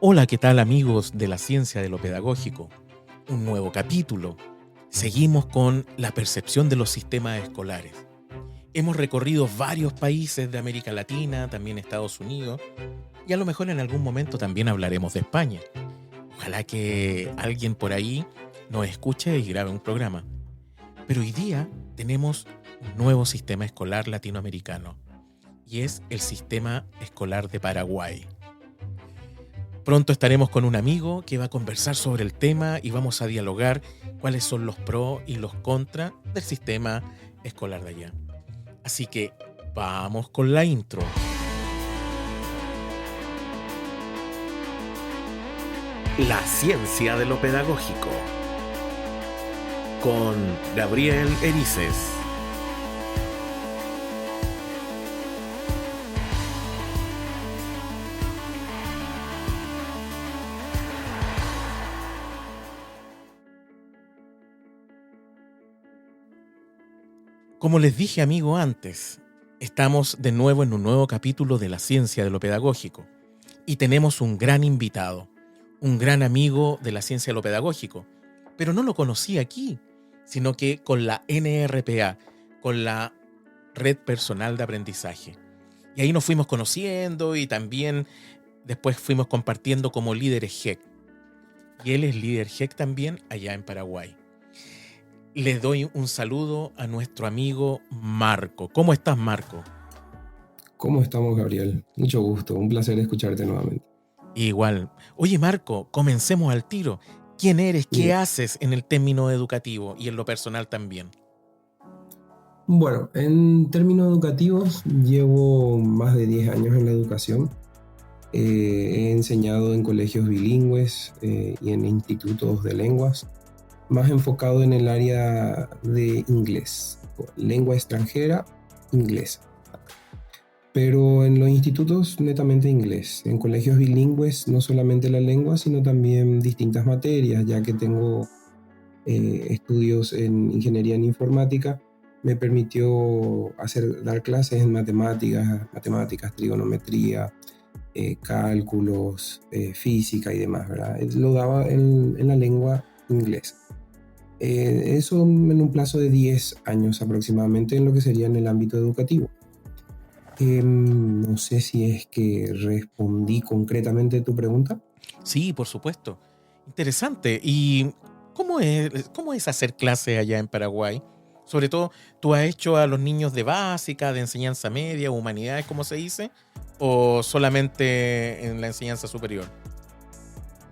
Hola, ¿qué tal amigos de la ciencia de lo pedagógico? Un nuevo capítulo. Seguimos con la percepción de los sistemas escolares. Hemos recorrido varios países de América Latina, también Estados Unidos, y a lo mejor en algún momento también hablaremos de España. Ojalá que alguien por ahí nos escuche y grabe un programa. Pero hoy día tenemos un nuevo sistema escolar latinoamericano, y es el sistema escolar de Paraguay. Pronto estaremos con un amigo que va a conversar sobre el tema y vamos a dialogar cuáles son los pros y los contras del sistema escolar de allá. Así que vamos con la intro. La ciencia de lo pedagógico con Gabriel Erices. Como les dije, amigo, antes, estamos de nuevo en un nuevo capítulo de la ciencia de lo pedagógico y tenemos un gran invitado, un gran amigo de la ciencia de lo pedagógico, pero no lo conocí aquí, sino que con la NRPA, con la Red Personal de Aprendizaje. Y ahí nos fuimos conociendo y también después fuimos compartiendo como líderes GEC. Y él es líder GEC también allá en Paraguay. Le doy un saludo a nuestro amigo Marco. ¿Cómo estás, Marco? ¿Cómo estamos, Gabriel? Mucho gusto, un placer escucharte nuevamente. Igual. Oye, Marco, comencemos al tiro. ¿Quién eres? ¿Qué Bien. haces en el término educativo y en lo personal también? Bueno, en términos educativos, llevo más de 10 años en la educación. He enseñado en colegios bilingües y en institutos de lenguas, más enfocado en el área de inglés, lengua extranjera, inglés. Pero en los institutos netamente inglés, en colegios bilingües no solamente la lengua, sino también distintas materias, ya que tengo estudios en ingeniería en informática, me permitió dar clases en matemáticas, trigonometría, cálculos, física y demás, ¿verdad? Lo daba en la lengua inglesa. Eso en un plazo de 10 años aproximadamente en lo que sería en el ámbito educativo. No sé si es que respondí concretamente tu pregunta. Sí, por supuesto. Interesante. ¿Y cómo es hacer clase allá en Paraguay? Sobre todo, ¿tú has hecho a los niños de básica, de enseñanza media, humanidades, como se dice? ¿O solamente en la enseñanza superior?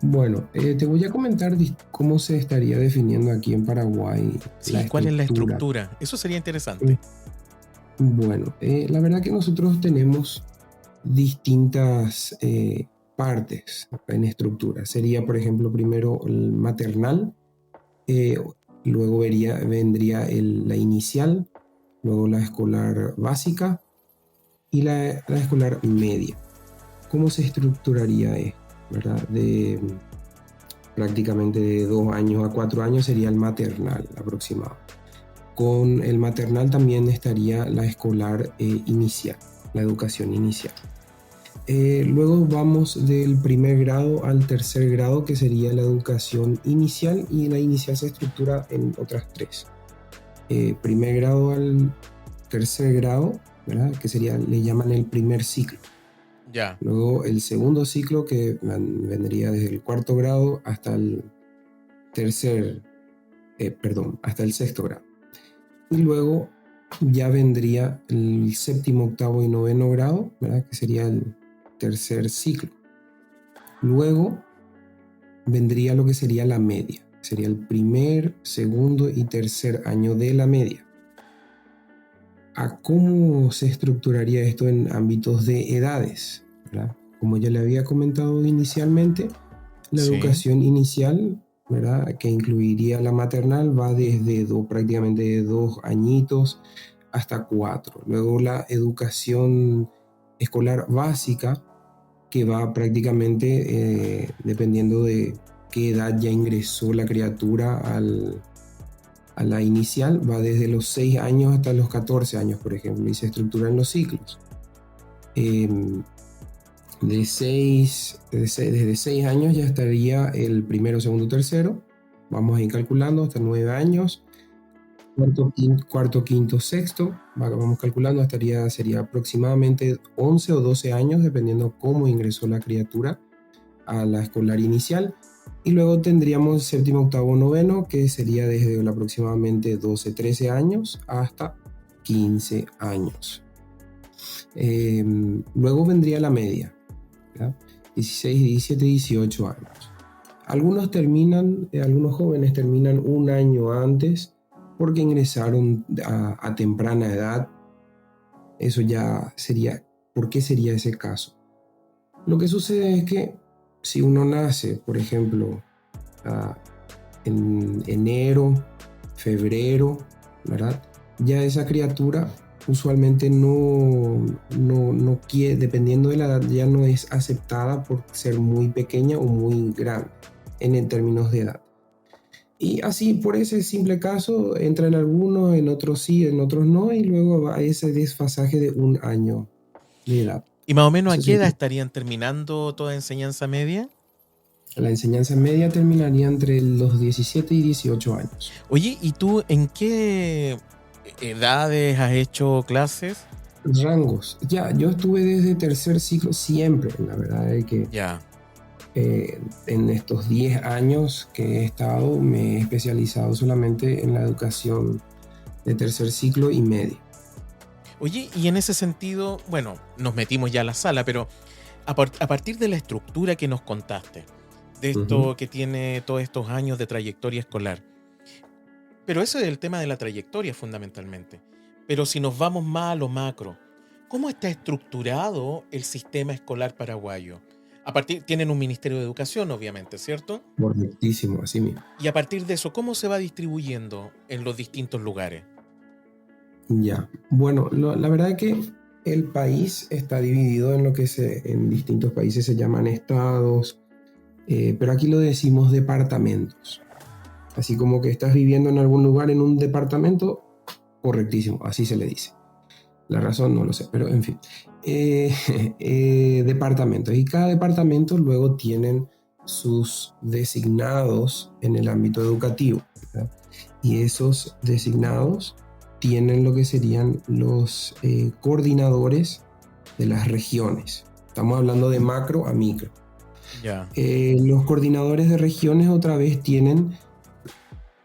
Bueno, te voy a comentar cómo se estaría definiendo aquí en Paraguay la Sí, ¿cuál es la estructura. estructura? Eso sería interesante. Bueno, la verdad que nosotros tenemos distintas partes en estructura. Sería, por ejemplo, primero el maternal, eh, luego vendría la inicial, luego la escolar básica y la escolar media. ¿Cómo se estructuraría esto? ¿Verdad? Prácticamente de 2 años a 4 años sería el maternal aproximado. Con el maternal también estaría la escolar inicial, la educación inicial. Luego vamos del primer grado al tercer grado, que sería la educación inicial, y la inicial se estructura en otras 3. Primer grado al tercer grado, ¿verdad? Que le llaman el primer ciclo. Ya. Luego el segundo ciclo, que vendría desde el cuarto grado hasta el hasta el sexto grado. Y luego ya vendría el séptimo, octavo y noveno grado, ¿verdad? Que sería el tercer ciclo. Luego vendría lo que sería la media, sería el primer, segundo y tercer año de la media. ¿A cómo se estructuraría esto en ámbitos de edades? ¿Verdad? Como ya le había comentado inicialmente, la educación inicial, ¿verdad? Que incluiría la maternal, va desde prácticamente de 2 añitos hasta 4. Luego la educación escolar básica, que va prácticamente dependiendo de qué edad ya ingresó la criatura a la inicial, va desde los 6 años hasta los 14 años, por ejemplo, y se estructuran los ciclos. Desde 6 años ya estaría el primero, segundo, tercero. Vamos a ir calculando hasta 9 años. Cuarto, quinto, sexto. Vamos calculando, sería aproximadamente 11 o 12 años, dependiendo cómo ingresó la criatura a la escolar inicial. Y luego tendríamos séptimo, octavo, noveno, que sería desde aproximadamente 12, 13 años hasta 15 años. Luego vendría la media, ¿verdad? 16, 17, 18 años. Algunos jóvenes terminan un año antes porque ingresaron a temprana edad. Eso ya sería, ¿por qué sería ese caso? Lo que sucede es que si uno nace, por ejemplo, en enero, febrero, ¿verdad? Ya esa criatura usualmente no quiere, dependiendo de la edad, ya no es aceptada por ser muy pequeña o muy grande en términos de edad. Y así, por ese simple caso, entran algunos, en otros sí, en otros no, y luego va ese desfasaje de un año de edad. ¿Y más o menos Eso a qué edad sería. estarían terminando toda enseñanza media? La enseñanza media terminaría entre los 17 y 18 años. Oye, ¿y tú en qué edades has hecho clases? Rangos. Ya, yo estuve desde tercer ciclo siempre. La verdad es que Ya. en estos 10 años que he estado, me he especializado solamente en la educación de tercer ciclo y medio. Oye, y en ese sentido, bueno, nos metimos ya a la sala, pero a partir de la estructura que nos contaste, de esto que tiene todos estos años de trayectoria escolar, pero ese es el tema de la trayectoria fundamentalmente. Pero si nos vamos más a lo macro, ¿cómo está estructurado el sistema escolar paraguayo? Tienen un Ministerio de Educación, obviamente, ¿cierto? Correctísimo, así mismo. Y a partir de eso, ¿cómo se va distribuyendo en los distintos lugares? Ya. Bueno, la verdad es que el país está dividido en lo que en distintos países se llaman estados, pero aquí lo decimos departamentos. Así como que estás viviendo en algún lugar en un departamento, correctísimo, así se le dice. La razón no lo sé, pero en fin. Departamentos. Y cada departamento luego tienen sus designados en el ámbito educativo, ¿verdad? Y esos designados tienen lo que serían los coordinadores de las regiones. Estamos hablando de macro a micro. Ya. Los coordinadores de regiones otra vez tienen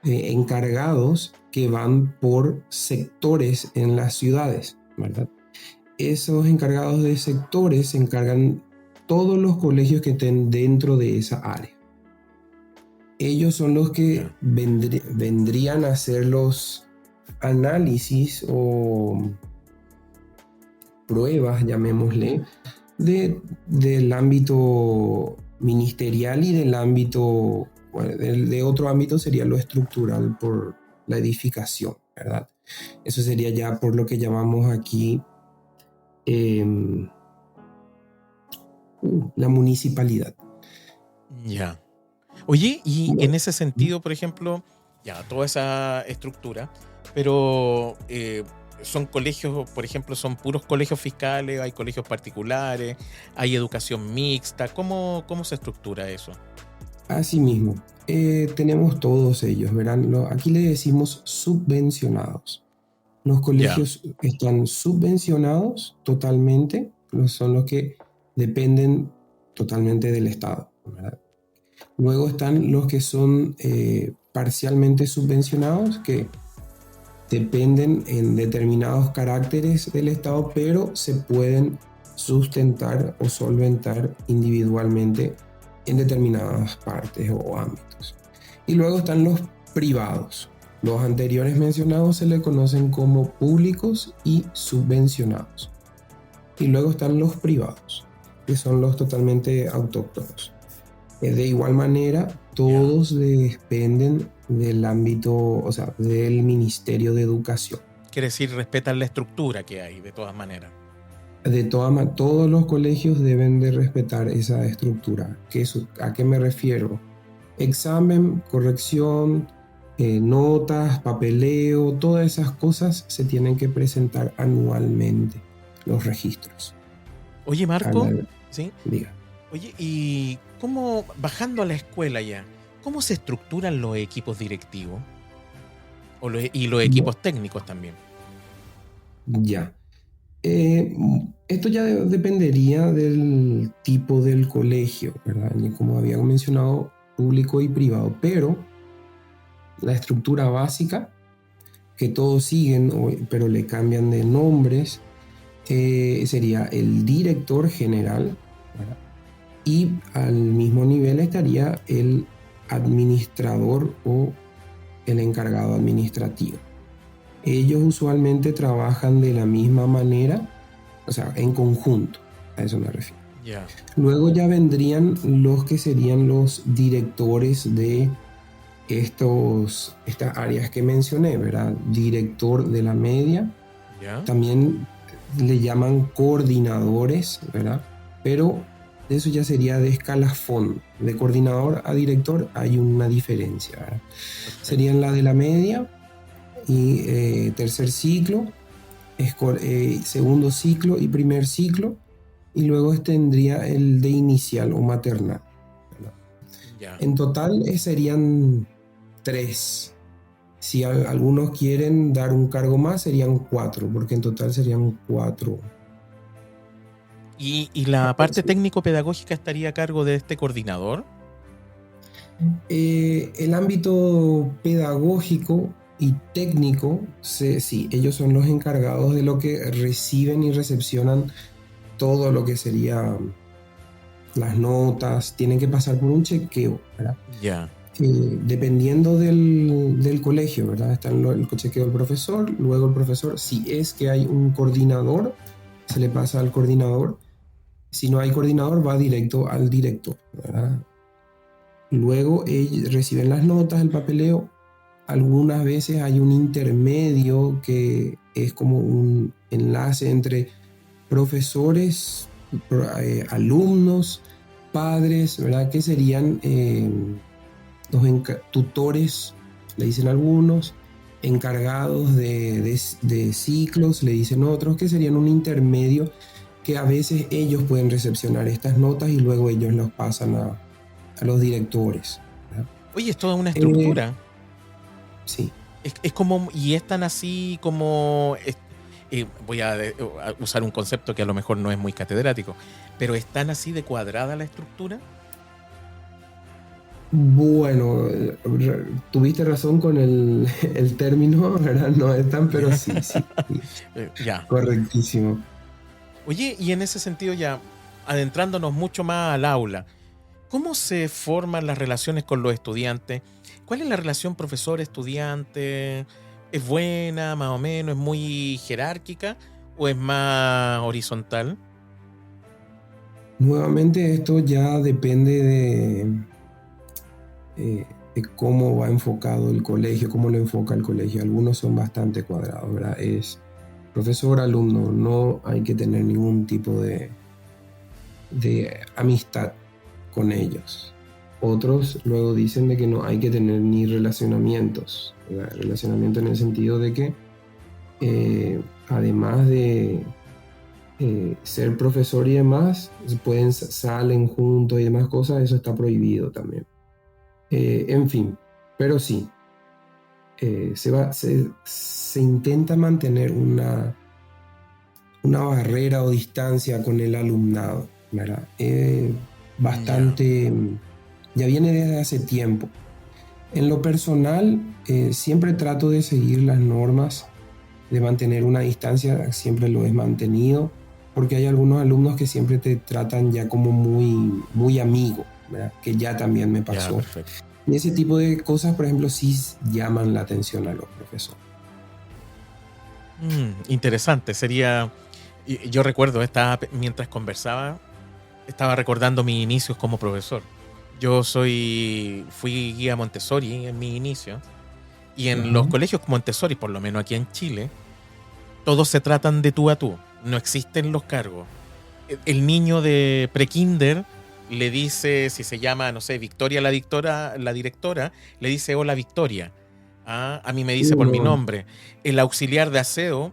encargados que van por sectores en las ciudades, ¿verdad? Esos encargados de sectores se encargan todos los colegios que estén dentro de esa área. Ellos son los que vendrían a hacer los análisis o pruebas, llamémosle, del ámbito ministerial y del ámbito, bueno, de otro ámbito sería lo estructural por la edificación, ¿verdad? Eso sería ya por lo que llamamos aquí la municipalidad. Ya. Oye, y en ese sentido, por ejemplo, ya toda esa estructura, pero son colegios, por ejemplo, son puros colegios fiscales, hay colegios particulares, hay educación mixta. ¿Cómo se estructura eso? Así mismo, tenemos todos ellos, verán, aquí le decimos subvencionados. Los colegios están subvencionados totalmente, son los que dependen totalmente del Estado, ¿verdad? Luego están los que son parcialmente subvencionados, que dependen en determinados caracteres del Estado, pero se pueden sustentar o solventar individualmente en determinadas partes o ámbitos. Y luego están los privados. Los anteriores mencionados se le conocen como públicos y subvencionados. Y luego están los privados, que son los totalmente autóctonos. De igual manera, todos dependen del ámbito, o sea, del Ministerio de Educación. Quiere decir, respetan la estructura que hay, de todas maneras. Todos los colegios deben de respetar esa estructura. ¿A qué me refiero? Examen, corrección, notas, papeleo, todas esas cosas se tienen que presentar anualmente, los registros. Oye, Marco, ¿sí? Diga. Oye, y cómo, bajando a la escuela ya, ¿cómo se estructuran los equipos directivos? Y los equipos técnicos también. Ya. Esto ya dependería del tipo del colegio, ¿verdad? Y como había mencionado, público y privado, pero la estructura básica, que todos siguen, pero le cambian de nombres, sería el director general, ¿verdad? Y al mismo nivel estaría el administrador o el encargado administrativo. Ellos usualmente trabajan de la misma manera, o sea, en conjunto, a eso me refiero. Ya. Luego ya vendrían los que serían los directores de estas áreas que mencioné, ¿verdad? Director de la media, Ya. también le llaman coordinadores, ¿verdad? Pero eso ya sería de escalafón. De coordinador a director hay una diferencia, ¿verdad? Perfecto. Serían la de la media y tercer ciclo, segundo ciclo y primer ciclo, y luego tendría el de inicial o maternal, ¿verdad? Ya. En total serían 3. Si algunos quieren dar un cargo más, serían 4, porque en total serían 4. ¿Y la parte técnico-pedagógica estaría a cargo de este coordinador? El ámbito pedagógico y técnico, sí, ellos son los encargados de lo que reciben y recepcionan todo lo que sería las notas, tienen que pasar por un chequeo, ¿verdad? Ya. Dependiendo del colegio, ¿verdad? Está el chequeo del profesor, luego el profesor, si es que hay un coordinador, se le pasa al coordinador. Si no hay coordinador, va directo al director, ¿verdad? Luego ellos reciben las notas, el papeleo. Algunas veces hay un intermedio que es como un enlace entre profesores, alumnos, padres, ¿verdad? Que serían los tutores, le dicen algunos, encargados de ciclos, le dicen otros, que serían un intermedio que a veces ellos pueden recepcionar estas notas y luego ellos las pasan a los directores, ¿verdad? Oye, es toda una estructura. Sí. Es como, y es tan así como, voy a usar un concepto que a lo mejor no es muy catedrático, pero es tan así de cuadrada la estructura. Bueno, tuviste razón con el término, ¿verdad? No es tan, pero sí. Ya. Correctísimo. Oye, y en ese sentido ya, adentrándonos mucho más al aula, ¿cómo se forman las relaciones con los estudiantes? ¿Cuál es la relación profesor-estudiante? ¿Es buena, más o menos? ¿Es muy jerárquica o es más horizontal? Nuevamente esto ya depende de cómo va enfocado el colegio, cómo lo enfoca el colegio. Algunos son bastante cuadrados, ¿verdad? Es profesor-alumno, no hay que tener ningún tipo de amistad con ellos. Otros luego dicen de que no hay que tener ni relacionamientos, ¿verdad? Relacionamiento en el sentido de que además de ser profesor y demás, salen juntos y demás cosas, eso está prohibido también. En fin, pero sí, se intenta mantener una barrera o distancia con el alumnado, ¿verdad? Bastante, ya viene desde hace tiempo. En lo personal, siempre trato de seguir las normas, de mantener una distancia, siempre lo he mantenido, porque hay algunos alumnos que siempre te tratan ya como muy, muy amigo, ¿verdad? Que ya también me pasó. Y ese tipo de cosas, por ejemplo, sí llaman la atención a los profesores. Interesante, sería... Yo recuerdo, mientras conversaba, estaba recordando mis inicios como profesor. Yo fui guía Montessori en mi inicio, y en los colegios Montessori, por lo menos aquí en Chile, todos se tratan de tú a tú, no existen los cargos. El niño de prekinder le dice, si se llama, no sé, Victoria la directora, le dice hola Victoria. A mí me dice por mi nombre. El auxiliar de aseo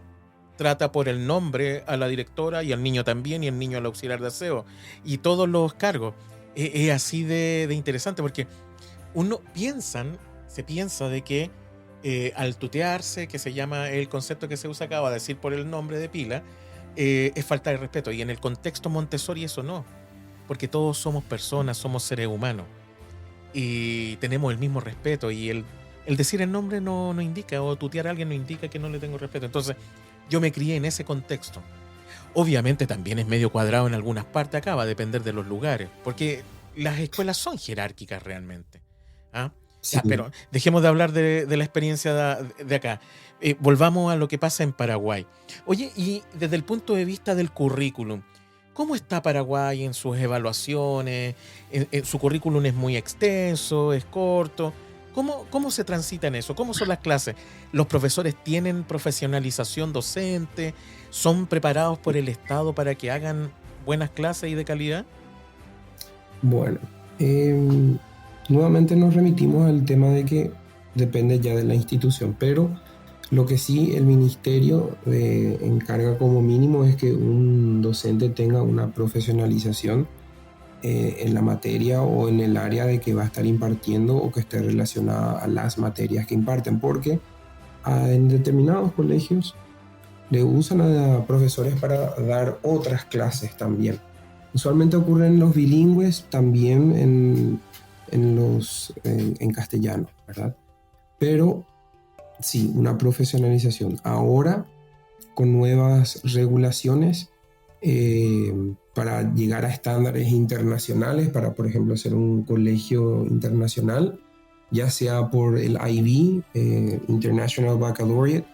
trata por el nombre a la directora y al niño también, y el niño al auxiliar de aseo, y todos los cargos. Es así de interesante porque se piensa de que al tutearse, que se llama el concepto que se usa acá, o a decir por el nombre de pila, es falta de respeto. Y en el contexto Montessori eso no, porque todos somos personas, somos seres humanos y tenemos el mismo respeto, y el decir el nombre no indica, o tutear a alguien no indica que no le tengo respeto. Entonces yo me crié en ese contexto. Obviamente también es medio cuadrado en algunas partes, acá va a depender de los lugares, porque las escuelas son jerárquicas realmente. ¿Ah? Sí. Ya, pero dejemos de hablar de la experiencia de acá. Volvamos a lo que pasa en Paraguay. Oye, y desde el punto de vista del currículum, ¿cómo está Paraguay en sus evaluaciones? ¿Su currículum es muy extenso, es corto? ¿Cómo se transita en eso? ¿Cómo son las clases? ¿Los profesores tienen profesionalización docente? ¿Son preparados por el Estado para que hagan buenas clases y de calidad? Bueno, nuevamente nos remitimos al tema de que depende ya de la institución, pero lo que sí el ministerio encarga como mínimo es que un docente tenga una profesionalización en la materia o en el área de que va a estar impartiendo, o que esté relacionada a las materias que imparten, porque en determinados colegios le usan a profesores para dar otras clases también. Usualmente ocurren en los bilingües, también en castellano, ¿verdad? Pero sí, una profesionalización. Ahora, con nuevas regulaciones, para llegar a estándares internacionales, para, por ejemplo, ser un colegio internacional, ya sea por el IB, International Baccalaureate,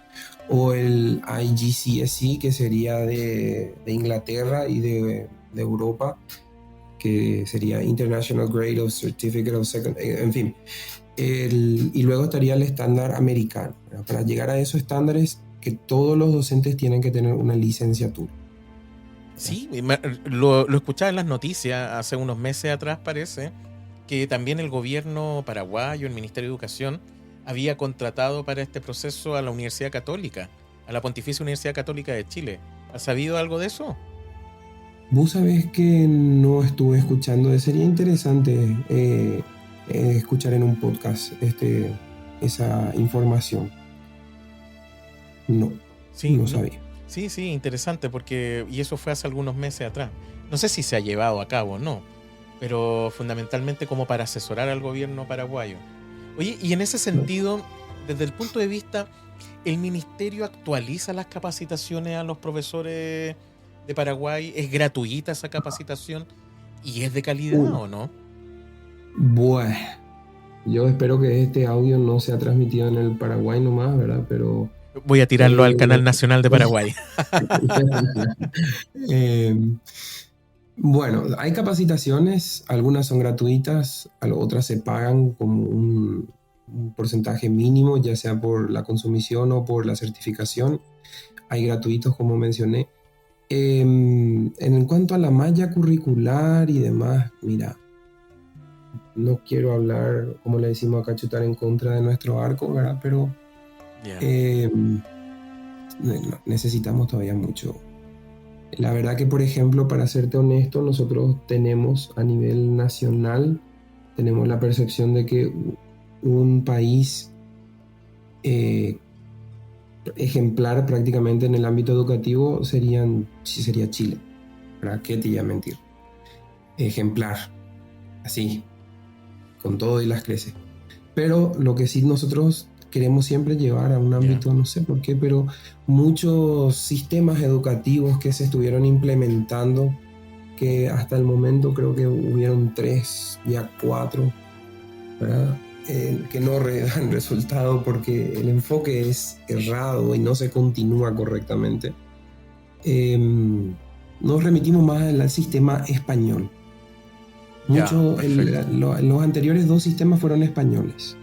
o el IGCSE, que sería de Inglaterra y de Europa, que sería International Grade of Certificate of Second, en fin. Y luego estaría el estándar americano. Para llegar a esos estándares, que todos los docentes tienen que tener una licenciatura. Sí, lo escuchaba en las noticias hace unos meses atrás, parece, que también el gobierno paraguayo, el Ministerio de Educación, había contratado para este proceso a la Universidad Católica, a la Pontificia Universidad Católica de Chile. ¿Has sabido algo de eso? Vos sabés que no estuve escuchando. Sería interesante escuchar en un podcast esa información. No sabía. Sí, interesante, y eso fue hace algunos meses atrás. No sé si se ha llevado a cabo o no, pero fundamentalmente como para asesorar al gobierno paraguayo. Oye, y en ese sentido, desde el punto de vista, ¿el ministerio actualiza las capacitaciones a los profesores de Paraguay? ¿Es gratuita esa capacitación y es de calidad o no? Bueno, yo espero que este audio no sea transmitido en el Paraguay nomás, ¿verdad? Pero voy a tirarlo al canal nacional de Paraguay. Bueno, hay capacitaciones, algunas son gratuitas, otras se pagan como un porcentaje mínimo, ya sea por la consumición o por la certificación. Hay gratuitos, como mencioné. En cuanto a la malla curricular y demás, mira, no quiero hablar, como le decimos acá, chutar en contra de nuestro arco, ¿verdad? Pero necesitamos todavía mucho. La verdad que, por ejemplo, para serte honesto, nosotros tenemos a nivel nacional, tenemos la percepción de que un país ejemplar prácticamente en el ámbito educativo sería Chile. ¿Para qué te iba a mentir? Ejemplar, así, con todo y las creces. Pero lo que sí nosotros queremos siempre llevar a un ámbito, no sé por qué, pero muchos sistemas educativos que se estuvieron implementando, que hasta el momento creo que hubieron 3, ya 4, ¿verdad? Que no dan resultado porque el enfoque es errado y no se continúa correctamente. Nos remitimos más al sistema español. Los anteriores 2 sistemas fueron españoles,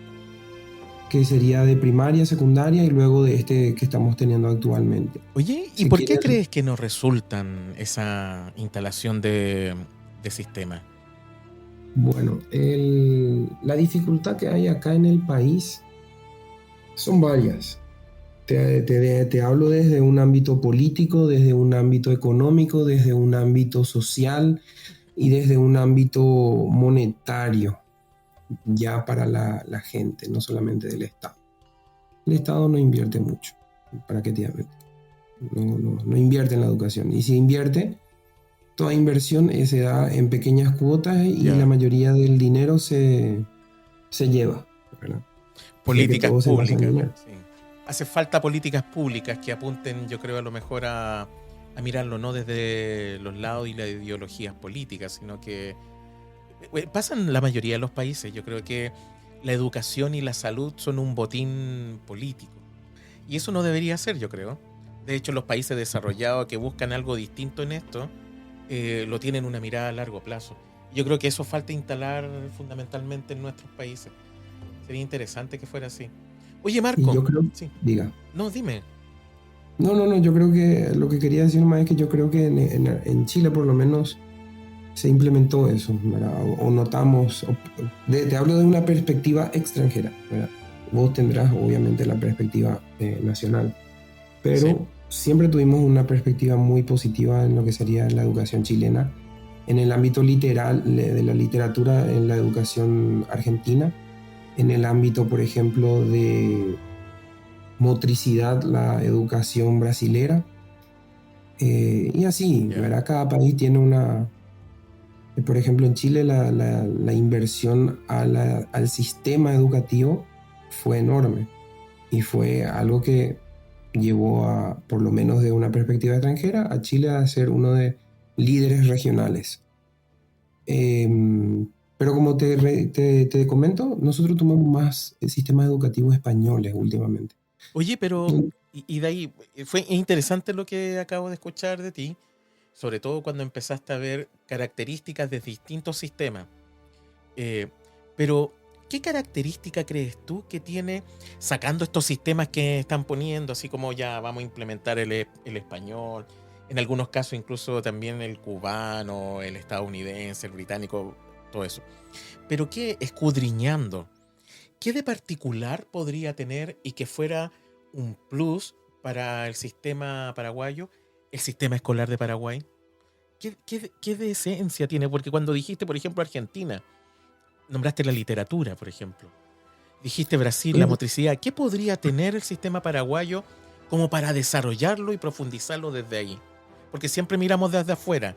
que sería de primaria, secundaria y luego de este que estamos teniendo actualmente. Oye, ¿y por qué crees que no resultan esa instalación de sistema? Bueno, la dificultad que hay acá en el país son varias. Te hablo desde un ámbito político, desde un ámbito económico, desde un ámbito social y desde un ámbito monetario, ya para la gente, no solamente del Estado. El Estado no invierte mucho, ¿para qué te voy a mentir? No invierte en la educación. Y si invierte, toda inversión se da en pequeñas cuotas y Ya. la mayoría del dinero se lleva, ¿verdad? Políticas todo se basa en públicas. dinero. Sí. Hace falta políticas públicas que apunten, yo creo, a lo mejor a mirarlo no desde los lados y las ideologías políticas, sino que pasan la mayoría de los países. Yo creo que la educación y la salud son un botín político. Y eso no debería ser, yo creo. De hecho, los países desarrollados que buscan algo distinto en esto, lo tienen una mirada a largo plazo. Yo creo que eso falta instalar fundamentalmente en nuestros países. Sería interesante que fuera así. Oye, Y Marco. yo creo, Sí. diga. No, dime. No, yo creo que lo que quería decir más es que yo creo que en Chile por lo menos se implementó eso, ¿verdad? O notamos, te hablo de una perspectiva extranjera, ¿verdad? Vos tendrás obviamente la perspectiva nacional, pero Sí. siempre tuvimos una perspectiva muy positiva en lo que sería la educación chilena, en el ámbito literal de la literatura, en la educación argentina, en el ámbito, por ejemplo, de motricidad, la educación brasilera, y así, Ya. ¿verdad? Cada país tiene una... Por ejemplo, en Chile la inversión al sistema educativo fue enorme y fue algo que llevó a, por lo menos de una perspectiva extranjera, a Chile a ser uno de líderes regionales. Pero como te comento, nosotros tomamos más sistemas educativos españoles últimamente. Oye, pero, y de ahí, fue interesante lo que acabo de escuchar de ti, sobre todo cuando empezaste a ver características de distintos sistemas. Eh, pero, ¿qué característica crees tú que tiene, sacando estos sistemas que están poniendo, así como ya vamos a implementar el español, en algunos casos incluso también el cubano, el estadounidense, el británico, todo eso? Pero qué, escudriñando, ¿qué de particular podría tener y que fuera un plus para el sistema paraguayo, el sistema escolar de Paraguay? ¿Qué de esencia tiene? Porque cuando dijiste, por ejemplo, Argentina, nombraste la literatura, por ejemplo. Dijiste Brasil, la motricidad. ¿Qué podría tener el sistema paraguayo como para desarrollarlo y profundizarlo desde ahí? Porque siempre miramos desde afuera.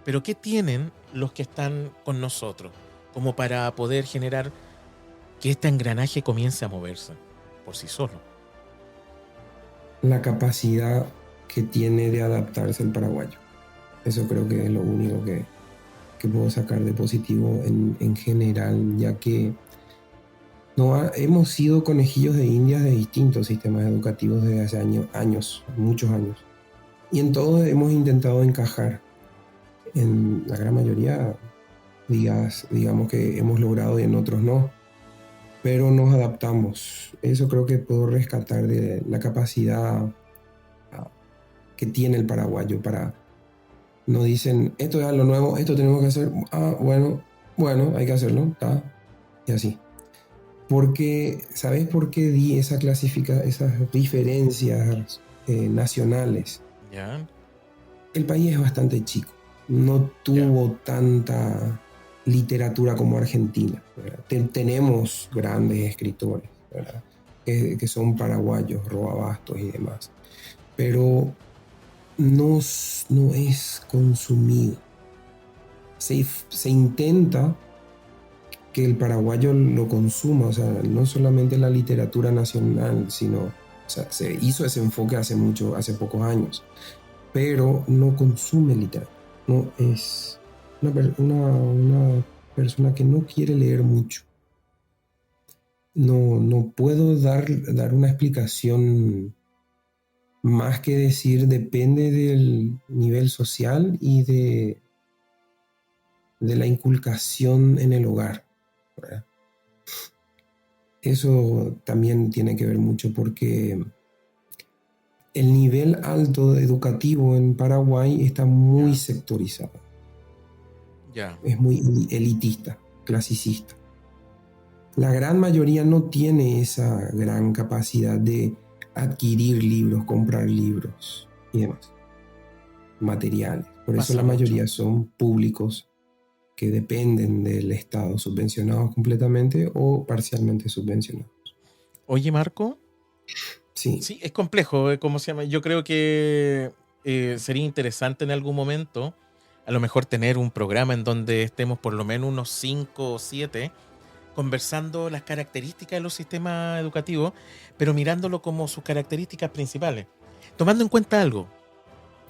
Pero ¿qué tienen los que están con nosotros como para poder generar que este engranaje comience a moverse por sí solo? La capacidad que tiene de adaptarse el paraguayo. Eso creo que es lo único que puedo sacar de positivo en general, ya que hemos sido conejillos de indias de distintos sistemas educativos desde hace años, muchos años. Y en todos hemos intentado encajar. En la gran mayoría, digamos que hemos logrado y en otros no. Pero nos adaptamos. Eso creo que puedo rescatar de la capacidad que tiene el paraguayo para... No dicen, esto es lo nuevo, esto tenemos que hacer. Bueno, hay que hacerlo, está. Y así. Porque, ¿sabes por qué di esas diferencias nacionales? ¿Ya? El país es bastante chico. No tuvo tanta literatura como Argentina. Tenemos grandes escritores, ¿verdad? Que son paraguayos, Roa Bastos y demás. Pero no es consumido. Se intenta que el paraguayo lo consuma, o sea, no solamente la literatura nacional, sino, o sea, se hizo ese enfoque hace pocos años, pero no consume literatura. No es una persona que no quiere leer mucho. No puedo dar una explicación más que decir depende del nivel social y de la inculcación en el hogar, ¿verdad? Eso también tiene que ver mucho porque el nivel alto educativo en Paraguay está muy sectorizado. Es muy elitista, clasicista. La gran mayoría no tiene esa gran capacidad de adquirir libros, comprar libros y demás, materiales. Por eso Pasa la mucho. mayoría son públicos que dependen del Estado, subvencionados completamente o parcialmente subvencionados. Oye, Marco, Sí, sí, es complejo, ¿cómo se llama? Yo creo que sería interesante en algún momento, a lo mejor tener un programa en donde estemos por lo menos unos 5 o 7 conversando las características de los sistemas educativos, pero mirándolo como sus características principales. Tomando en cuenta algo,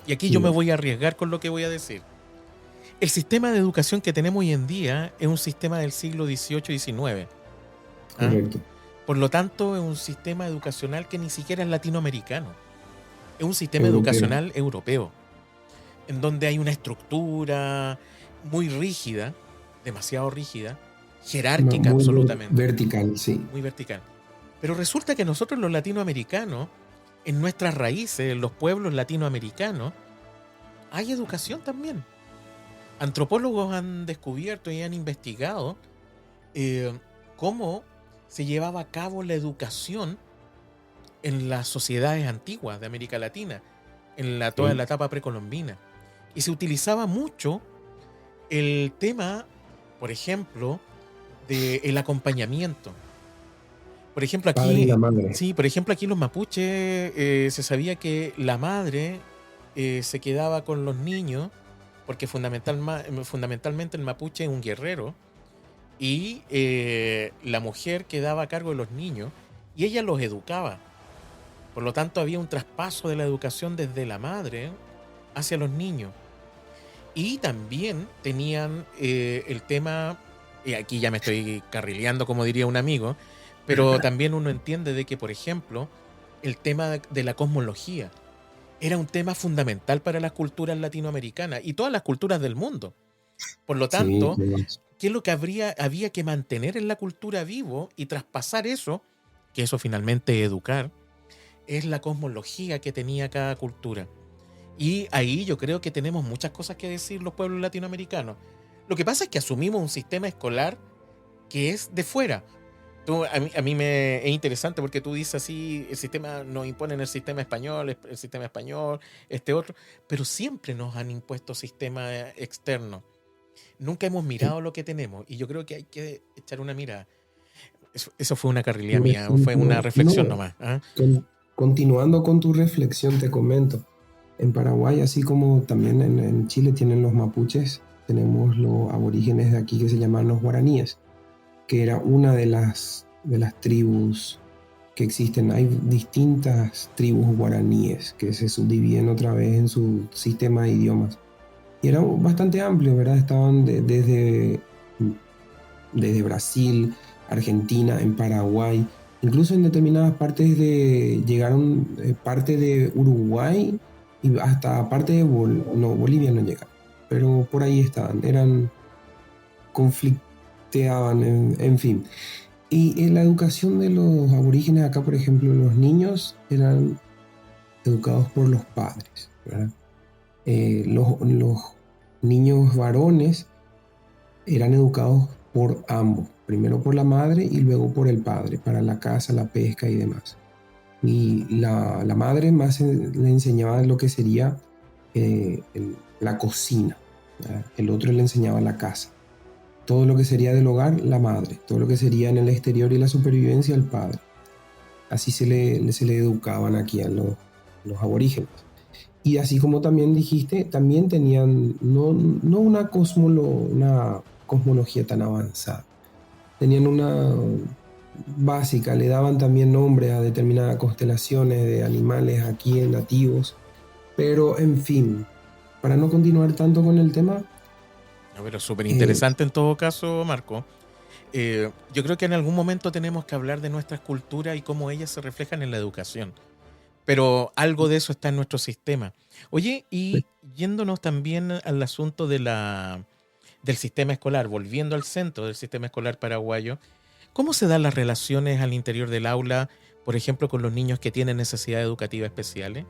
y aquí yo me sí, voy a arriesgar con lo que voy a decir. El sistema de educación que tenemos hoy en día es un sistema del siglo XVIII-XIX. ¿Ah? correcto. Por lo tanto, es un sistema educacional que ni siquiera es latinoamericano. Es un sistema Europeo. educacional europeo, en donde hay una estructura muy rígida, demasiado rígida, jerárquica Muy absolutamente, vertical, sí. muy vertical. Pero resulta que nosotros los latinoamericanos, en nuestras raíces, en los pueblos latinoamericanos, hay educación también. Antropólogos han descubierto y han investigado eh, cómo se llevaba a cabo la educación en las sociedades antiguas de América Latina, en toda la Ok. etapa precolombina. Y se utilizaba mucho el tema, por ejemplo, del acompañamiento. Por ejemplo, Padre y la aquí, madre. sí, por ejemplo, aquí los mapuches se sabía que la madre se quedaba con los niños, porque fundamentalmente el mapuche es un guerrero, y la mujer quedaba a cargo de los niños y ella los educaba. Por lo tanto, había un traspaso de la educación desde la madre hacia los niños. Y también tenían el tema, y aquí ya me estoy carrileando como diría un amigo, pero también uno entiende de que, por ejemplo, el tema de la cosmología era un tema fundamental para las culturas latinoamericanas y todas las culturas del mundo. Por lo Sí, tanto, además. ¿qué es lo que había que mantener en la cultura vivo y traspasar eso, que eso finalmente educar, es la cosmología que tenía cada cultura? Y ahí yo creo que tenemos muchas cosas que decir los pueblos latinoamericanos. Lo que pasa es que asumimos un sistema escolar que es de fuera. A mí me es interesante porque tú dices así, el sistema nos imponen el sistema español, este otro, pero siempre nos han impuesto sistemas externos. Nunca hemos mirado lo que tenemos y yo creo que hay que echar una mirada. Eso fue una carrilera Por mía, fue una ejemplo, reflexión no, nomás. ¿Ah? continuando con tu reflexión, te comento. En Paraguay, así como también en Chile tienen los mapuches, tenemos los aborígenes de aquí que se llaman los guaraníes, que era una de las tribus que existen. Hay distintas tribus guaraníes que se subdividen otra vez en su sistema de idiomas. Y era bastante amplio, ¿verdad? Estaban desde Brasil, Argentina, en Paraguay, incluso en determinadas partes llegaron parte de Uruguay y hasta parte de no, Bolivia no llega, pero por ahí estaban, conflicteaban, en fin. Y en la educación de los aborígenes acá, por ejemplo, los niños eran educados por los padres, ¿verdad? Los niños varones eran educados por ambos, primero por la madre y luego por el padre, para la caza, la pesca y demás. Y la madre más le enseñaba lo que sería la cocina, ¿verdad? El otro le enseñaba la casa. Todo lo que sería del hogar, la madre. Todo lo que sería en el exterior y la supervivencia, el padre. Así se le educaban aquí a los aborígenes. Y así como también dijiste, también tenían no una cosmología tan avanzada. Tenían una básica, le daban también nombres a determinadas constelaciones de animales aquí en nativos. Pero en fin, para no continuar tanto con el tema, No, pero súper eh, interesante en todo caso, Marco. Yo creo que en algún momento tenemos que hablar de nuestras culturas y cómo ellas se reflejan en la educación. Pero algo de eso está en nuestro sistema. Oye, y yéndonos también al asunto del sistema escolar, volviendo al centro del sistema escolar paraguayo, ¿cómo se dan las relaciones al interior del aula, por ejemplo, con los niños que tienen necesidades educativas especiales?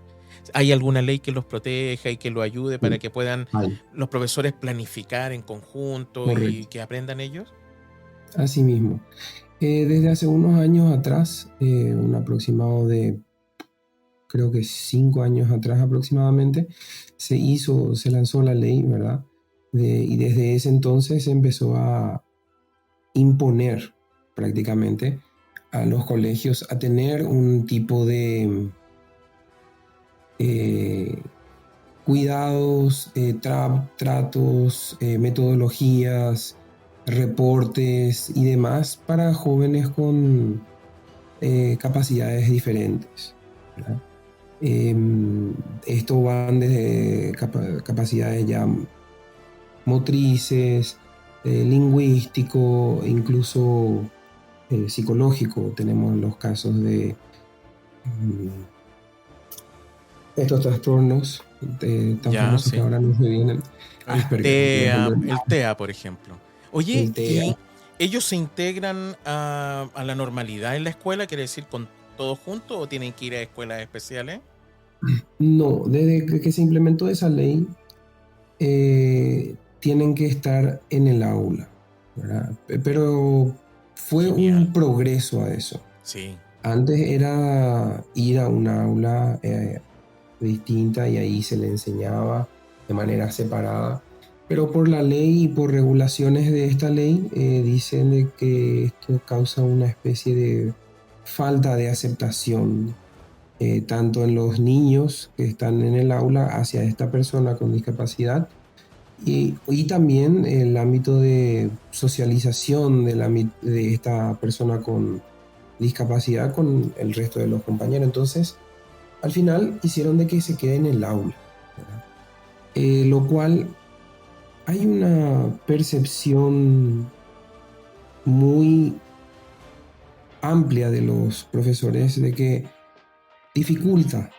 ¿Hay alguna ley que los proteja y que los ayude para que puedan ay, los profesores planificar en conjunto y correcto, que aprendan ellos? así mismo. Desde hace unos años atrás, un aproximado de creo que 5 años atrás aproximadamente, se lanzó la ley, ¿verdad? Y desde ese entonces se empezó a imponer prácticamente a los colegios a tener un tipo de cuidados, tratos, metodologías, reportes y demás para jóvenes con capacidades diferentes, ¿verdad? Esto van desde capacidades ya motrices, lingüístico, incluso psicológico. Tenemos los casos de estos trastornos tan Ya, famosos que sí. ahora no se vienen. Asperger, por ejemplo, El TEA, por ejemplo. Oye, el TEA. ¿y ellos se integran a la normalidad en la escuela? ¿Quiere decir con todos juntos o tienen que ir a escuelas especiales? No, desde que se implementó esa ley, tienen que estar en el aula, ¿verdad? Pero fue Genial. un progreso a eso. Sí. Antes era ir a un aula distinta y ahí se le enseñaba de manera separada. Pero por la ley y por regulaciones de esta ley dicen de que esto causa una especie de falta de aceptación, tanto en los niños que están en el aula hacia esta persona con discapacidad y también el ámbito de socialización de esta persona con discapacidad con el resto de los compañeros. Entonces, al final hicieron de que se quede en el aula, ¿verdad? Lo cual hay una percepción muy amplia de los profesores de que dificulta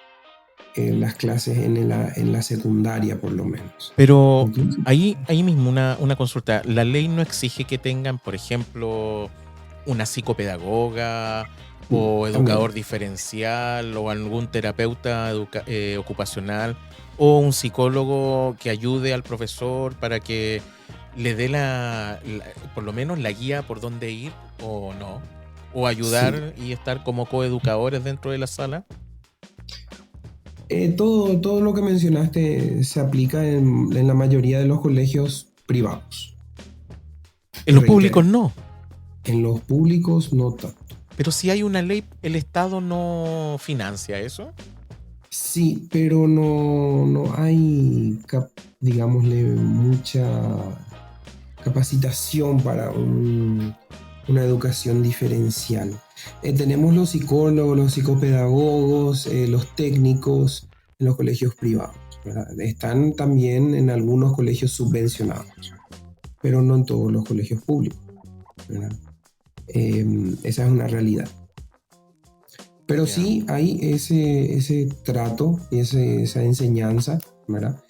las clases en la secundaria, por lo menos. Pero Entonces, ahí mismo una consulta. ¿La ley no exige que tengan, por ejemplo, una psicopedagoga o también. educador diferencial o algún terapeuta ocupacional o un psicólogo que ayude al profesor para que le dé por lo menos la guía por dónde ir o no? ¿O ayudar Sí. y estar como coeducadores dentro de la sala? Todo lo que mencionaste se aplica en la mayoría de los colegios privados. En los Reitero, públicos no. en los públicos no tanto. Pero si hay una ley, ¿el Estado no financia eso? Sí, pero no hay, digámosle, mucha capacitación para una educación diferencial. Tenemos los psicólogos, los psicopedagogos, los técnicos en los colegios privados, ¿verdad? Están también en algunos colegios subvencionados, pero no en todos los colegios públicos, ¿verdad? Esa es una realidad. Pero Ya. sí hay ese trato y esa enseñanza, ¿verdad?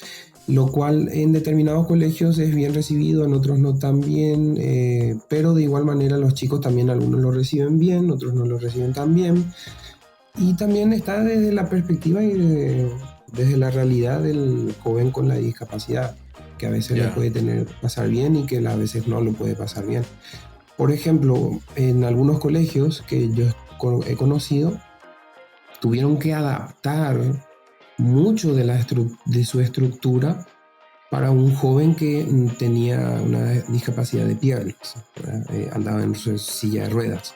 Lo cual en determinados colegios es bien recibido, en otros no tan bien, pero de igual manera los chicos también algunos lo reciben bien, otros no lo reciben tan bien. Y también está desde la perspectiva y desde la realidad del joven con la discapacidad, que a veces Ya. lo puede pasar bien y que a veces no lo puede pasar bien. Por ejemplo, en algunos colegios que yo he conocido, tuvieron que adaptar mucho de su estructura para un joven que tenía una discapacidad de piernas, andaba en su silla de ruedas.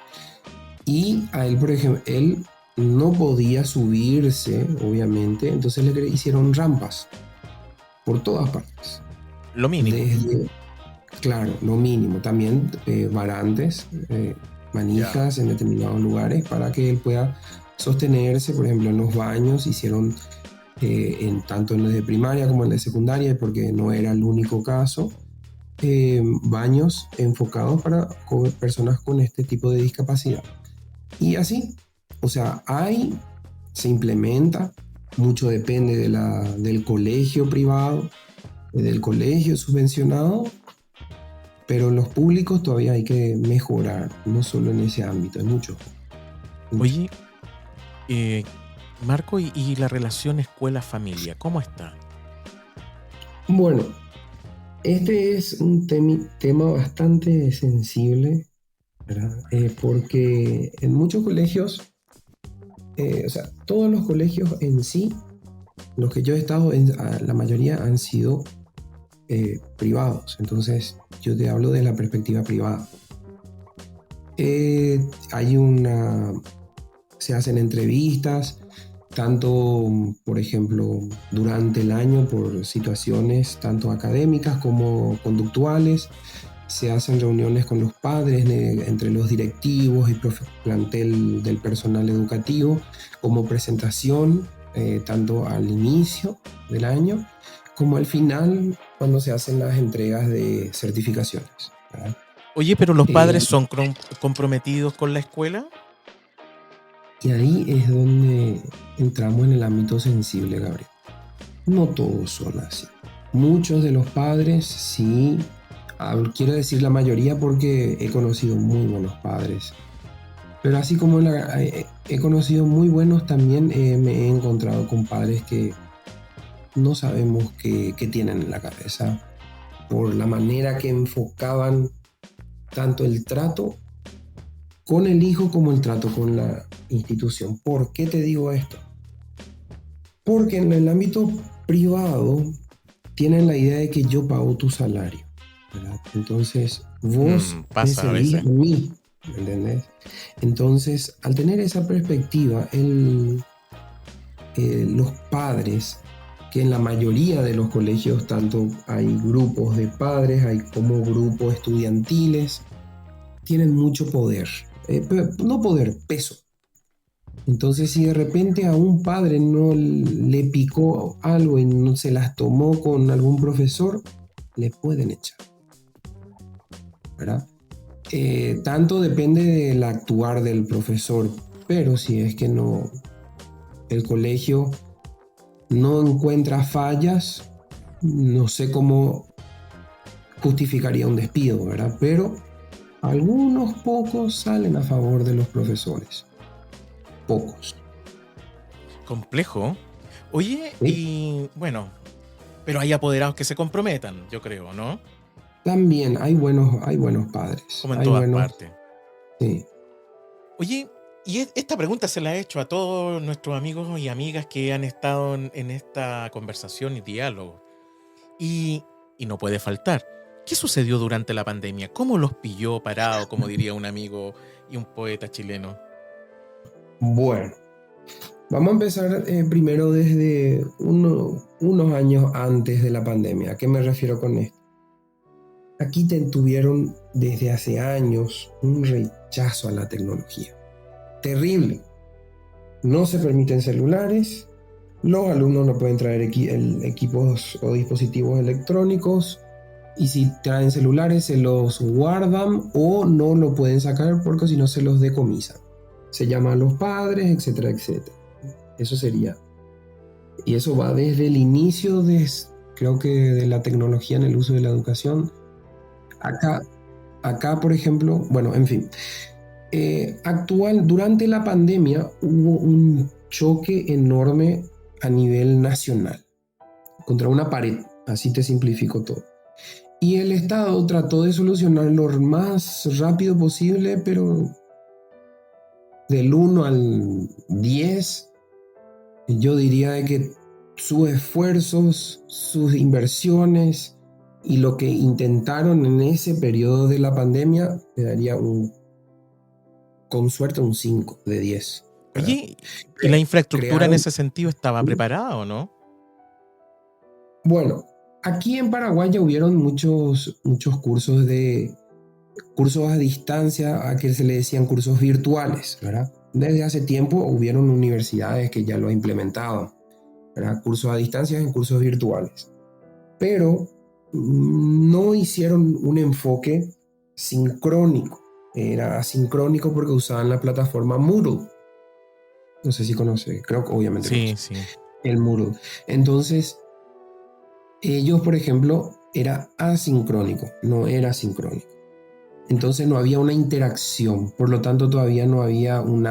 Y a él, por ejemplo, él no podía subirse, obviamente, entonces le hicieron rampas por todas partes. Lo mínimo. Claro, lo mínimo. También varantes, manijas en determinados lugares para que él pueda sostenerse. Por ejemplo, en los baños hicieron tanto en los de primaria como en la secundaria, porque no era el único caso, baños enfocados para personas con este tipo de discapacidad. Y así, o sea, se implementa, mucho depende del colegio privado, del colegio subvencionado, pero en los públicos todavía hay que mejorar, no solo en ese ámbito, hay mucho. Oye, Marco, ¿y la relación escuela-familia? ¿Cómo está? Bueno, este es un tema bastante sensible, ¿verdad? Porque en muchos colegios o sea, todos los colegios en sí, los que yo he estado, la mayoría han sido privados. Entonces, yo te hablo de la perspectiva privada. Hay se hacen entrevistas, tanto, por ejemplo, durante el año por situaciones tanto académicas como conductuales. Se hacen reuniones con los padres, entre los directivos y plantel del personal educativo, como presentación, tanto al inicio del año como al final, cuando se hacen las entregas de certificaciones, ¿verdad? Oye, pero los padres son comprometidos con la escuela. Y ahí es donde entramos en el ámbito sensible, Gabriel. No todos son así. Muchos de los padres sí, quiero decir la mayoría porque he conocido muy buenos padres. Pero así como he conocido muy buenos, también me he encontrado con padres que no sabemos qué tienen en la cabeza por la manera que enfocaban tanto el trato con el hijo como el trato con la institución. ¿Por qué te digo esto? Porque en el ámbito privado tienen la idea de que yo pago tu salario, ¿verdad? Entonces vos me servís a mí, ¿me entendés? Entonces, al tener esa perspectiva, los padres, que en la mayoría de los colegios tanto hay grupos de padres, hay como grupos estudiantiles, tienen mucho poder, no poder, peso. Entonces, si de repente a un padre no le picó algo y no se las tomó con algún profesor, le pueden echar, ¿verdad? Tanto depende del actuar del profesor, pero si es que no, el colegio no encuentra fallas, no sé cómo justificaría un despido, ¿verdad? Pero algunos pocos salen a favor de los profesores. Pocos. Complejo. Oye, ¿Sí? y bueno, pero hay apoderados que se comprometan, yo creo, ¿no? También hay buenos padres. Como en hay todas partes. Sí. Oye, y esta pregunta se la he hecho a todos nuestros amigos y amigas que han estado en esta conversación y diálogo. Y no puede faltar. ¿Qué sucedió durante la pandemia? ¿Cómo los pilló parados, como diría un amigo y un poeta chileno? Bueno, vamos a empezar primero desde unos años antes de la pandemia. ¿A qué me refiero con esto? Aquí tuvieron desde hace años un rechazo a la tecnología. Terrible. No se permiten celulares, los alumnos no pueden traer equipos o dispositivos electrónicos, y si traen celulares se los guardan o no lo pueden sacar porque si no se los decomisan. Se llaman a los padres, etcétera, etcétera. Eso sería. Y eso va desde el inicio creo que de la tecnología en el uso de la educación. Acá, por ejemplo, bueno, en fin. Durante la pandemia hubo un choque enorme a nivel nacional contra una pared, así te simplifico todo. Y el Estado trató de solucionarlo lo más rápido posible, pero del 1 al 10, yo diría de que sus esfuerzos, sus inversiones y lo que intentaron en ese periodo de la pandemia, le daría con suerte un 5 de 10. ¿verdad? Oye, ¿y la infraestructura en ese sentido estaba preparada o no? Bueno, aquí en Paraguay ya hubieron muchos cursos a distancia, a que se le decían cursos virtuales, ¿verdad? Desde hace tiempo hubieron universidades que ya lo implementaban, ¿verdad? Cursos a distancia en cursos virtuales. Pero no hicieron un enfoque sincrónico. Era asincrónico porque usaban la plataforma Moodle. No sé si conoce, creo que obviamente sí, conoce. sí. El Moodle. Entonces, ellos, por ejemplo, era asincrónico, no era sincrónico. Entonces no había una interacción, por lo tanto todavía no había un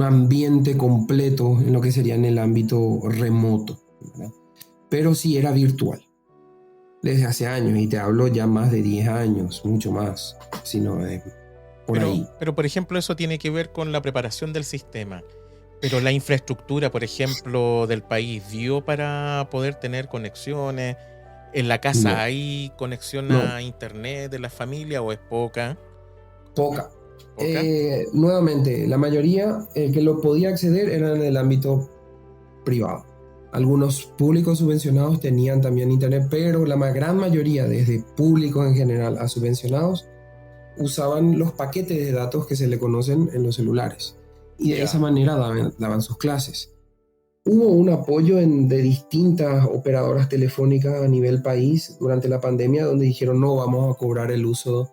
ambiente completo en lo que sería en el ámbito remoto, ¿verdad? Pero sí era virtual. Desde hace años, y te hablo ya más de 10 años, mucho más, sino por ahí. Pero, por ejemplo, eso tiene que ver con la preparación del sistema. Pero la infraestructura, por ejemplo, del país, ¿dio para poder tener conexiones? ¿En la casa No, hay conexión no, a internet de la familia o es poca? poca. ¿Poca? Nuevamente, la mayoría que lo podía acceder era en el ámbito privado. Algunos públicos subvencionados tenían también internet, pero la gran mayoría, desde públicos en general a subvencionados, usaban los paquetes de datos que se le conocen en los celulares. Y de esa Ya. manera daban sus clases. Hubo un apoyo de distintas operadoras telefónicas a nivel país durante la pandemia, donde dijeron no vamos a cobrar el uso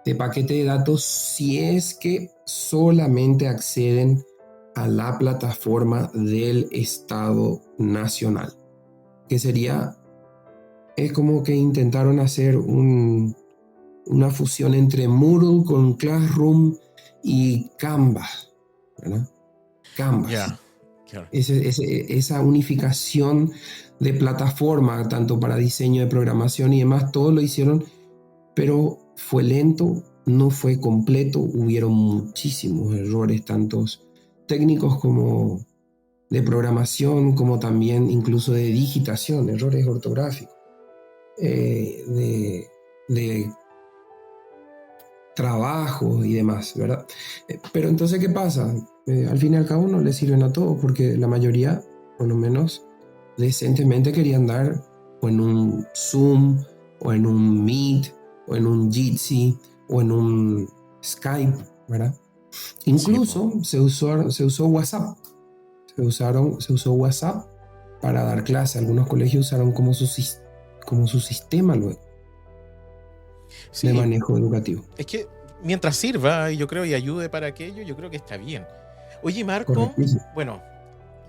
de paquete de datos si es que solamente acceden a la plataforma del Estado Nacional, que es como que intentaron hacer una fusión entre Moodle con Classroom y Canvas, ¿verdad? Canvas. Ya. Claro. Esa unificación de plataforma, tanto para diseño de programación y demás, todo lo hicieron, pero fue lento, no fue completo, hubieron muchísimos errores, tantos técnicos como de programación, como también incluso de digitación, errores ortográficos, de trabajo y demás, ¿verdad? Pero entonces, ¿qué pasa? Al fin y al cabo no le sirven a todos, porque la mayoría, por lo menos decentemente, querían dar o en un Zoom, o en un Meet, o en un Jitsi, o en un Skype, ¿verdad? Sí, po. Incluso se usó WhatsApp. Se usó WhatsApp para dar clase. Algunos colegios usaron como su sistema luego de Sí, manejo educativo. es que mientras sirva, yo creo, y ayude para aquello, yo creo que está bien. Oye, Marco, Correctísimo. bueno,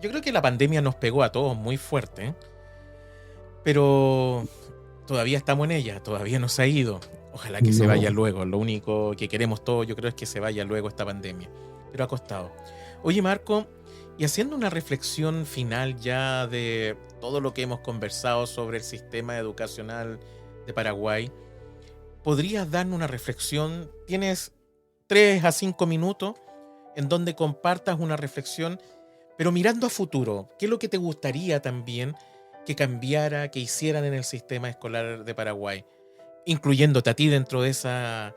yo creo que la pandemia nos pegó a todos muy fuerte, ¿eh? Pero todavía estamos en ella, todavía no se ha ido. Ojalá que se vaya No. luego. Lo único que queremos todos, yo creo, es que se vaya luego esta pandemia. Pero ha costado. Oye, Marco, y haciendo una reflexión final ya de todo lo que hemos conversado sobre el sistema educacional de Paraguay, ¿podrías darnos una reflexión? Tienes 3 a 5 minutos en donde compartas una reflexión, pero mirando a futuro. ¿Qué es lo que te gustaría también que cambiara, que hicieran en el sistema escolar de Paraguay? Incluyéndote a ti dentro de esa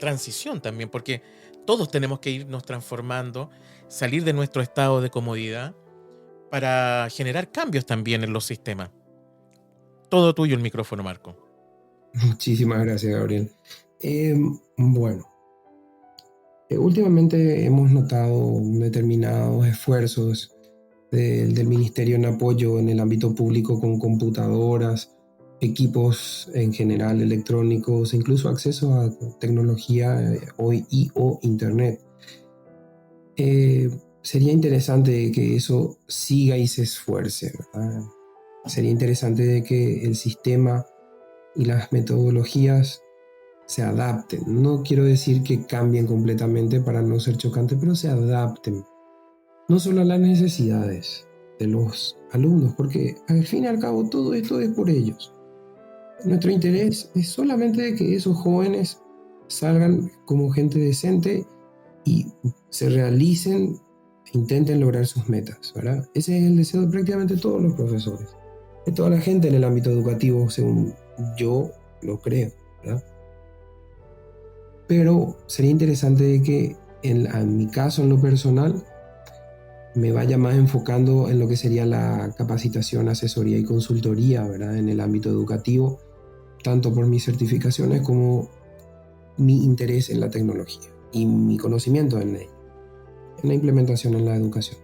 transición también, porque todos tenemos que irnos transformando, salir de nuestro estado de comodidad para generar cambios también en los sistemas. Todo tuyo el micrófono, Marco. Muchísimas gracias, Gabriel. Bueno, últimamente hemos notado determinados esfuerzos del ministerio en apoyo en el ámbito público con computadoras, equipos en general electrónicos, e incluso acceso a tecnología o internet. Sería interesante que eso siga y se esfuerce, ¿verdad? Sería interesante que el sistema y las metodologías se adapten. No quiero decir que cambien completamente para no ser chocante, pero se adapten no solo a las necesidades de los alumnos, porque al fin y al cabo todo esto es por ellos. Nuestro interés es solamente de que esos jóvenes salgan como gente decente y se realicen e intenten lograr sus metas, ¿verdad? Ese es el deseo de prácticamente todos los profesores, de toda la gente en el ámbito educativo, según yo lo creo, ¿verdad? Pero sería interesante que en mi caso, en lo personal, me vaya más enfocando en lo que sería la capacitación, asesoría y consultoría, ¿verdad? En el ámbito educativo, tanto por mis certificaciones como mi interés en la tecnología y mi conocimiento en la implementación en la educación.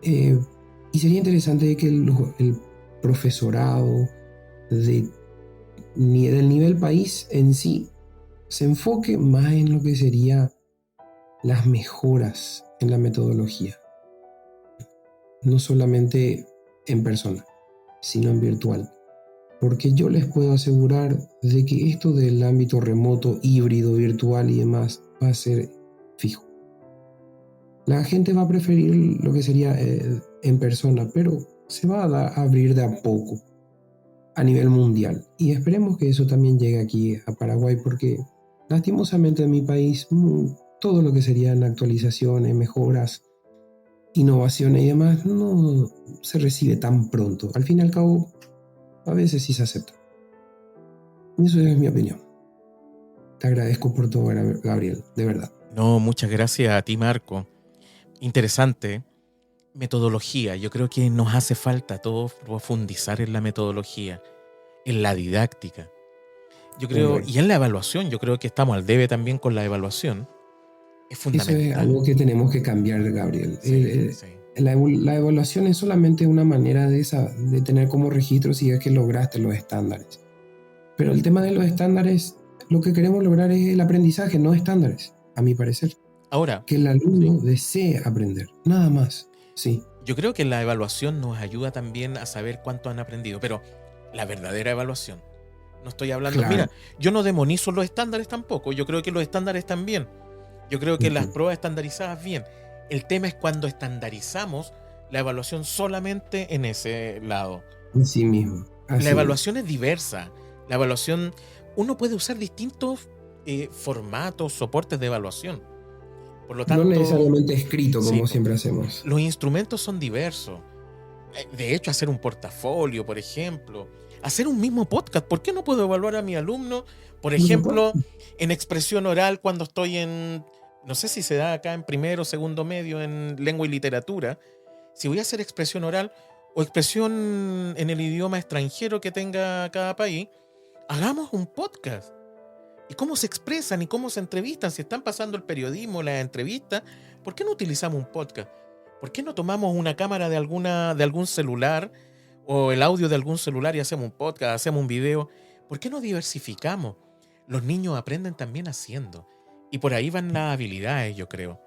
Y sería interesante que el profesorado del nivel país en sí se enfoque más en lo que sería las mejoras en la metodología, no solamente en persona, sino en virtual. Porque yo les puedo asegurar de que esto del ámbito remoto, híbrido, virtual y demás va a ser fijo. La gente va a preferir lo que sería en persona, pero se va a abrir de a poco a nivel mundial. Y esperemos que eso también llegue aquí a Paraguay, porque lastimosamente en mi país, todo lo que serían actualizaciones, mejoras, innovaciones y demás, no se recibe tan pronto. Al fin y al cabo, a veces sí se acepta. Eso es mi opinión. Te agradezco por todo, Gabriel, de verdad. No, muchas gracias a ti, Marco. Interesante. Metodología. Yo creo que nos hace falta a todos profundizar en la metodología, en la didáctica. Yo creo, Correcto. y en la evaluación, yo creo que estamos al debe también con la evaluación. Es fundamental. Eso es algo que tenemos que cambiar, Gabriel. Sí. La evaluación es solamente una manera de tener como registro si es que lograste los estándares. Pero el tema de los estándares, lo que queremos lograr es el aprendizaje, no estándares, a mi parecer. Ahora, Que el alumno desee aprender, nada más. Sí. yo creo que la evaluación nos ayuda también a saber cuánto han aprendido, pero la verdadera evaluación. No estoy hablando, Claro. Mira, yo no demonizo los estándares tampoco, yo creo que los estándares están bien. Yo creo que las pruebas estandarizadas bien. El tema es cuando estandarizamos la evaluación solamente en ese lado. Así mismo. La evaluación es diversa. La evaluación, uno puede usar distintos formatos, soportes de evaluación. Por lo tanto, no necesariamente escrito como sí, siempre hacemos. Los instrumentos son diversos. De hecho, hacer un portafolio, por ejemplo. Hacer un mismo podcast. ¿Por qué no puedo evaluar a mi alumno, por ejemplo, en expresión oral cuando estoy en... No sé si se da acá en primero o segundo medio en lengua y literatura. Si voy a hacer expresión oral o expresión en el idioma extranjero que tenga cada país, hagamos un podcast. ¿Y cómo se expresan y cómo se entrevistan? Si están pasando el periodismo, las entrevistas, ¿por qué no utilizamos un podcast? ¿Por qué no tomamos una cámara de algún celular o el audio de algún celular y hacemos un podcast, hacemos un video? ¿Por qué no diversificamos? Los niños aprenden también haciendo. Y por ahí van las habilidades, yo creo.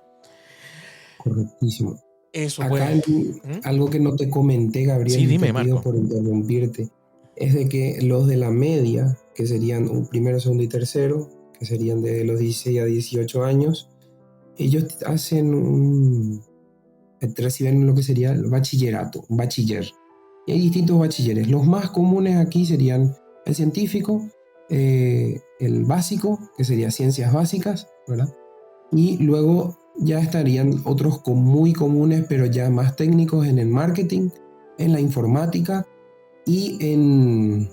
Correctísimo. Eso, Acá pues. algo que no te comenté, Gabriel, Sí, dime, te pido Marco. por interrumpirte, es de que los de la media, que serían un primero, segundo y tercero, que serían de los 16 a 18 años, ellos reciben lo que sería el bachillerato, un bachiller. Y hay distintos bachilleres. Los más comunes aquí serían el científico, el básico, que sería ciencias básicas, ¿verdad? Y luego ya estarían otros muy comunes, pero ya más técnicos en el marketing, en la informática y en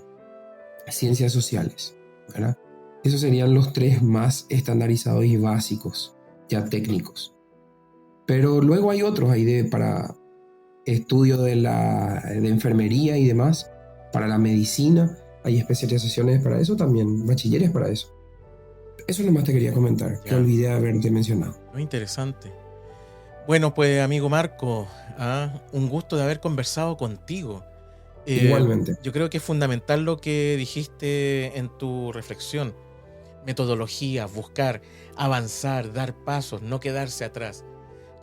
ciencias sociales, ¿verdad? Esos serían los tres más estandarizados y básicos, ya técnicos. Pero luego hay otros ahí para estudio de enfermería y demás, para la medicina, hay especializaciones para eso también, bachilleres para eso. Eso nomás te quería comentar, que olvidé haberte mencionado. Muy interesante. Bueno, pues amigo Marco, un gusto de haber conversado contigo. Igualmente. Yo creo que es fundamental lo que dijiste en tu reflexión. Metodología, buscar, avanzar, dar pasos, no quedarse atrás.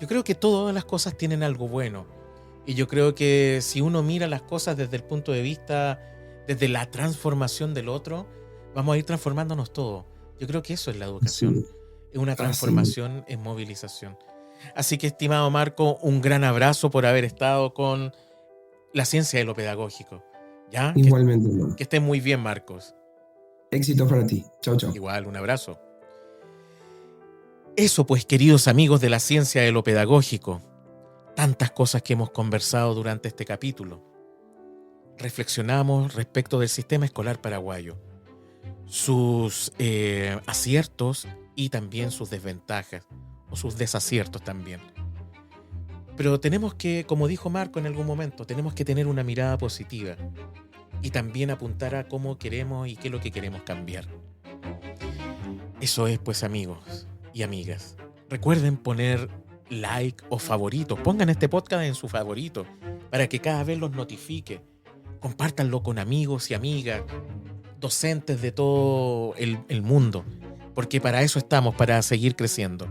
Yo creo que todas las cosas tienen algo bueno. Y yo creo que si uno mira las cosas desde el punto de vista, desde la transformación del otro, vamos a ir transformándonos todos. Yo creo que eso es la educación. Sí. Es una transformación en movilización. Así que, estimado Marco, un gran abrazo por haber estado con la ciencia de lo pedagógico. ¿Ya? Igualmente. Que estés muy bien, Marcos. Éxito para ti. Chao, chao. Igual, un abrazo. Eso pues, queridos amigos de la ciencia de lo pedagógico. Tantas cosas que hemos conversado durante este capítulo. Reflexionamos respecto del sistema escolar paraguayo, sus aciertos y también sus desventajas, o sus desaciertos también. Pero tenemos que, como dijo Marco en algún momento, tenemos que tener una mirada positiva y también apuntar a cómo queremos y qué es lo que queremos cambiar. Eso es, pues, amigos y amigas. Recuerden poner like o favorito. Pongan este podcast en su favorito para que cada vez los notifique. Compártanlo con amigos y amigas, docentes de todo el mundo, porque para eso estamos, para seguir creciendo.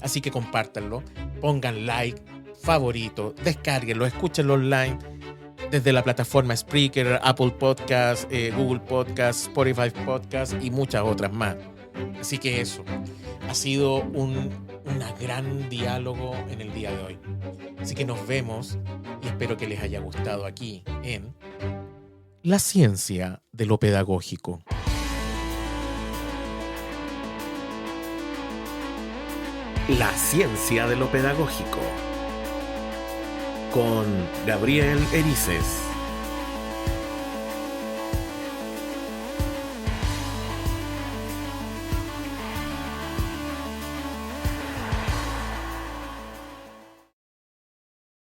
Así que compártanlo, pongan like, favorito, descárguenlo, escúchenlo online desde la plataforma Spreaker, Apple Podcasts, Google Podcasts, Spotify Podcasts y muchas otras más. Así que eso, ha sido un gran diálogo en el día de hoy. Así que nos vemos y espero que les haya gustado aquí en La ciencia de lo pedagógico. La ciencia de lo pedagógico. Con Gabriel Erices.